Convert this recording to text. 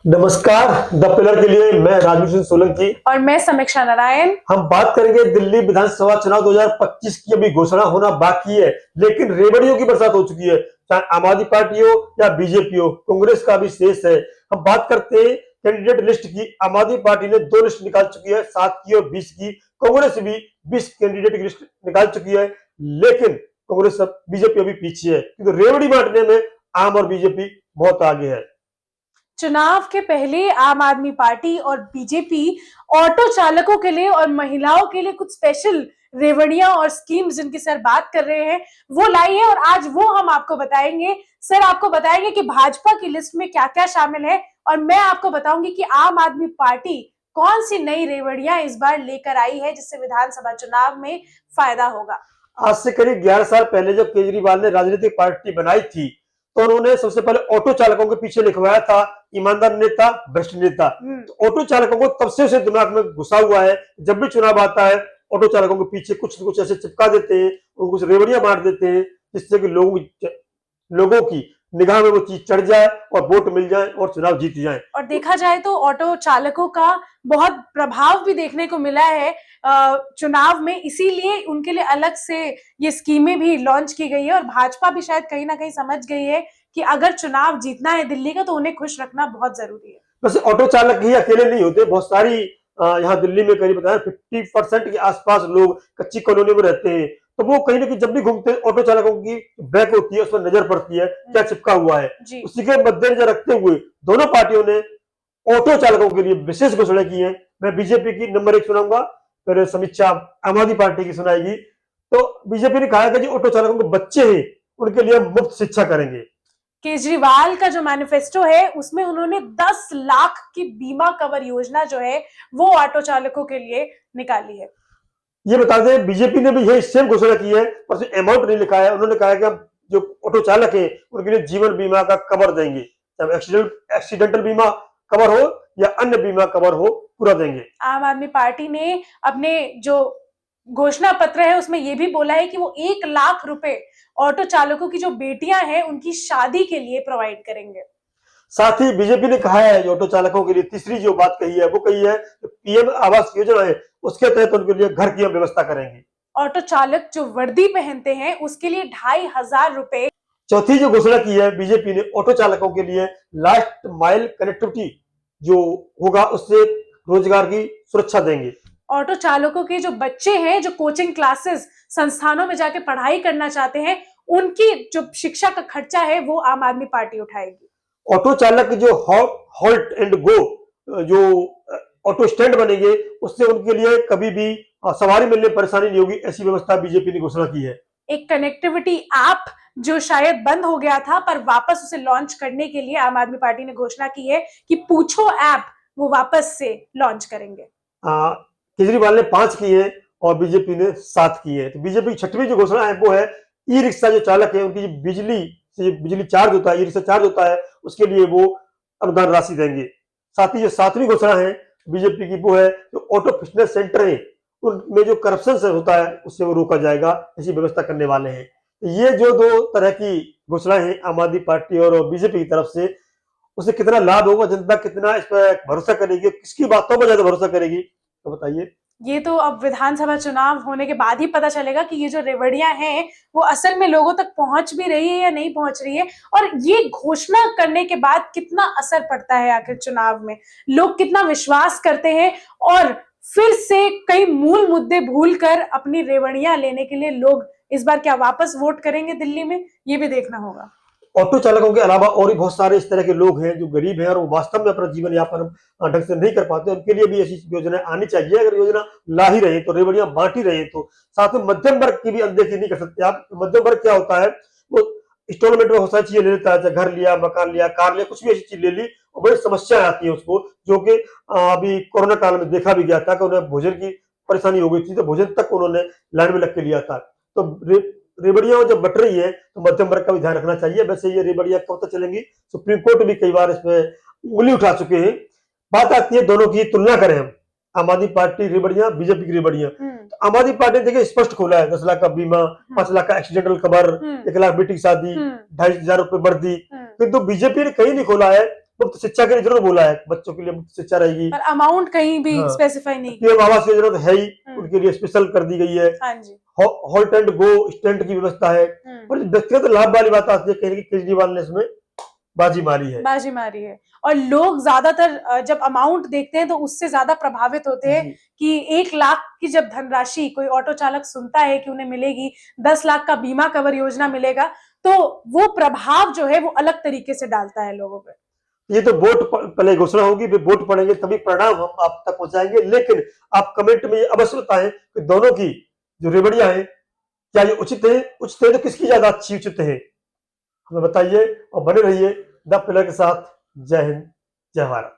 नमस्कार। The pillar के लिए मैं राजवीर सिंह सोलंकी और मैं समीक्षा नारायण। हम बात करेंगे दिल्ली विधानसभा चुनाव 2025 की। अभी घोषणा होना बाकी है, लेकिन रेवड़ियों की बरसात हो चुकी है। चाहे आम आदमी पार्टी हो या बीजेपी हो, कांग्रेस का भी शेष है। हम बात करते हैं कैंडिडेट लिस्ट की। आम आदमी पार्टी ने 2 लिस्ट निकाल चुकी है, 7 की और 20 की। कांग्रेस भी 20 कैंडिडेट की लिस्ट निकाल चुकी है, लेकिन कांग्रेस बीजेपी अभी पीछे है, क्योंकि रेवड़ी बांटने में आम और बीजेपी बहुत आगे है। चुनाव के पहले आम आदमी पार्टी और बीजेपी ऑटो चालकों के लिए और महिलाओं के लिए कुछ स्पेशल रेवड़ियां और स्कीम्स जिनकी सर बात कर रहे हैं वो लाई है, और आज वो हम आपको बताएंगे। सर आपको बताएंगे कि भाजपा की लिस्ट में क्या क्या शामिल है, और मैं आपको बताऊंगी कि आम आदमी पार्टी कौन सी नई रेवड़ियां इस बार लेकर आई है जिससे विधानसभा चुनाव में फायदा होगा। आज से करीब 11 साल पहले जब केजरीवाल ने राजनीतिक पार्टी बनाई थी, तो उन्होंने सबसे पहले ऑटो चालकों के पीछे लिखवाया था ईमानदार नेता, भ्रष्ट नेता। तो ऑटो चालकों को तब से उसे दिमाग में घुसा हुआ है। जब भी चुनाव आता है, ऑटो चालकों के पीछे कुछ न कुछ ऐसे चिपका देते हैं, उनको कुछ रेवड़ियां बांट देते हैं, जिससे कि लोगों की निगाह में वो चीज चढ़ जाए और वोट मिल जाए और चुनाव जीत जाए। और देखा जाए तो ऑटो चालकों का बहुत प्रभाव भी देखने को मिला है चुनाव में, इसीलिए उनके लिए अलग से ये स्कीमें भी लॉन्च की गई है। और भाजपा भी शायद कहीं ना कहीं समझ गई है कि अगर चुनाव जीतना है दिल्ली का तो उन्हें खुश रखना बहुत जरूरी है। वैसे ऑटो चालक ही अकेले नहीं होते, बहुत सारी यहाँ दिल्ली में करीब बताया 50% के आसपास लोग कच्ची कॉलोनी में रहते हैं। तो वो कहीं ना कहीं जब भी घूमते हैं, ऑटो चालकों की बैक होती है, उस पर नजर पड़ती है क्या चिपका हुआ है। उसी के मद्देनजर रखते हुए दोनों पार्टियों ने ऑटो चालकों के लिए विशेष घोषणा की है। मैं बीजेपी की नंबर 1 सुनाऊंगा, फिर समीक्षा आम आदमी पार्टी की सुनाएगी। तो बीजेपी ने कहा है कि जो ऑटो चालकों के बच्चे हैं उनके लिए मुफ्त शिक्षा करेंगे। केजरीवाल का जो मैनिफेस्टो है उसमें उन्होंने 10 लाख की बीमा कवर योजना जो है वो ऑटो चालकों के लिए निकाली है। ये बता दें, बीजेपी ने भी यही सेम घोषणा की है, पर अमाउंट नहीं लिखा है। उन्होंने कहा है कि हम जो ऑटो चालक है उनके लिए जीवन बीमा का कवर देंगे, चाहे एक्सीडेंटल बीमा कवर हो या अन्य बीमा कवर हो, पूरा देंगे। आम आदमी पार्टी ने अपने जो घोषणा पत्र है उसमें यह भी बोला है कि वो 1 लाख रुपए ऑटो चालकों की जो बेटियां हैं उनकी शादी के लिए प्रोवाइड करेंगे। साथ ही बीजेपी ने कहा है जो ऑटो चालकों के लिए तीसरी जो बात कही है वो कही है पीएम आवास योजना है, उसके तहत उनके लिए घर की हम व्यवस्था करेंगे। ऑटो चालक जो वर्दी पहनते हैं उसके लिए 2,500 रुपए। चौथी जो घोषणा की है बीजेपी ने, ऑटो चालकों के लिए लास्ट माइल कनेक्टिविटी जो होगा उससे रोजगार की सुरक्षा देंगे। ऑटो चालकों के जो बच्चे हैं जो कोचिंग क्लासेस संस्थानों में जाके पढ़ाई करना चाहते हैं उनकी जो शिक्षा का खर्चा है वो आम आदमी पार्टी उठाएगी। ऑटो चालक जो हॉल्ट एंड गो जो ऑटो स्टैंड बनेंगे, उससे उनके लिए कभी भी सवारी मिलने में परेशानी नहीं होगी। ऐसी व्यवस्था बीजेपी ने घोषणा की है। एक कनेक्टिविटी ऐप जो शायद बंद हो गया था पर वापस उसे लॉन्च करने के लिए आम आदमी पार्टी ने घोषणा की है कि पूछो ऐप वो वापस से लॉन्च करेंगे। केजरीवाल ने 5 की है और बीजेपी ने 7 की है। तो बीजेपी की छठवीं जो घोषणा है वो है ई रिक्शा जो चालक है उनकी बिजली चार्ज होता है, ई रिक्शा चार्ज होता है, उसके लिए वो अनुदान राशि देंगे। साथ ही जो 7वीं घोषणा है बीजेपी की वो है जो ऑटो फिटनेस सेंटर है उनमें जो करप्शन से होता है उससे वो रोका जाएगा, ऐसी व्यवस्था करने वाले हैं। ये जो 2 तरह की घोषणाएं हैं आम आदमी पार्टी और बीजेपी की तरफ से, उसे कितना लाभ होगा, जनता कितना इस पर भरोसा करेगी, किसकी बातों पर ज्यादा भरोसा करेगी, तो बताइए। ये तो अब विधानसभा चुनाव होने के बाद ही पता चलेगा कि ये जो रेवड़ियां हैं वो असल में लोगों तक पहुंच भी रही है या नहीं पहुंच रही है, और ये घोषणा करने के बाद कितना असर पड़ता है आखिर चुनाव में, लोग कितना विश्वास करते हैं और फिर से कई मूल मुद्दे भूलकर अपनी रेवड़ियां लेने के लिए लोग इस बार क्या वापस वोट करेंगे दिल्ली में, ये भी देखना होगा। ऑटो चालकों के अलावा और भी बहुत सारे इस तरह के लोग हैं जो गरीब हैं और वो वास्तव में अपना जीवन यापन ढंग से नहीं कर पाते, उनके लिए भी ऐसी योजना आनी चाहिए। अगर योजना ला ही रहे तो रेवड़ियां बांट ही रहे तो साथ में मध्यम वर्ग की भी अनदेखी नहीं कर सकते आप। मध्यम वर्ग क्या होता है, वो इंस्टॉलमेंट में बहुत सारी चीजें ले लेता है, घर लिया, मकान लिया, कार लिया, कुछ भी ऐसी चीज ले ली और बड़ी समस्या आती है उसको, जो कि अभी कोरोना काल में देखा भी गया था कि उन्हें भोजन की परेशानी हो गई थी, तो भोजन तक उन्होंने लाइन में लग के लिया था। तो रेवड़ियां जब बट रही है तो मध्यम वर्ग का भी ध्यान रखना चाहिए। वैसे ये रेवड़ियां कब तक चलेंगी, सुप्रीम कोर्ट भी कई बार इस पे उंगली उठा चुके हैं। बात आती है दोनों की तुलना करें हम, आम आदमी पार्टी रेवड़ियां, बीजेपी की रेवड़ियां। तो आम आदमी पार्टी देखिए स्पष्ट खोला है 10 लाख का बीमा, 5 लाख का एक्सीडेंटल कवर, 1 लाख बेटी की शादी, 2,500 रुपए वर्दी। किंतु बीजेपी ने कहीं नहीं खोला है मुफ्त शिक्षा के लिए जरूर बोला है, बच्चों के लिए मुफ्त शिक्षा रहेगी, पर अमाउंट कहीं भी हाँ। स्पेसिफाई नहीं की। पीएम आवास योजना तो है ही, हम्म। उनके लिए स्पेशल कर दी गई है। हाँ जी। हॉल्ट एंड गो स्टैंड की व्यवस्था है। और व्यक्तिगत लाभ वाली बात आती है, कहीं कि केजरीवाल ने इसमें बाजी मारी है। बाजी मारी है। और लोग ज्यादातर जब अमाउंट देखते हैं तो उससे ज्यादा प्रभावित होते हैं जी। कि 1 लाख की जब धनराशि कोई ऑटो चालक सुनता है कि उन्हें मिलेगी, 10 लाख का बीमा कवर योजना मिलेगा, तो वो प्रभाव जो है वो अलग तरीके से डालता है लोगों पे। ये तो वोट पहले घोषणा होगी, फिर वोट पड़ेंगे, तभी परिणाम हम आप तक पहुंचाएंगे। लेकिन आप कमेंट में ये अवश्य बताएं कि दोनों की जो रेवड़ियां हैं, क्या ये उचित है? उचित है तो किसकी ज्यादा अच्छी उचित है, हमें बताइए। और बने रहिए द पिलर के साथ। जय हिंद, जय भारत।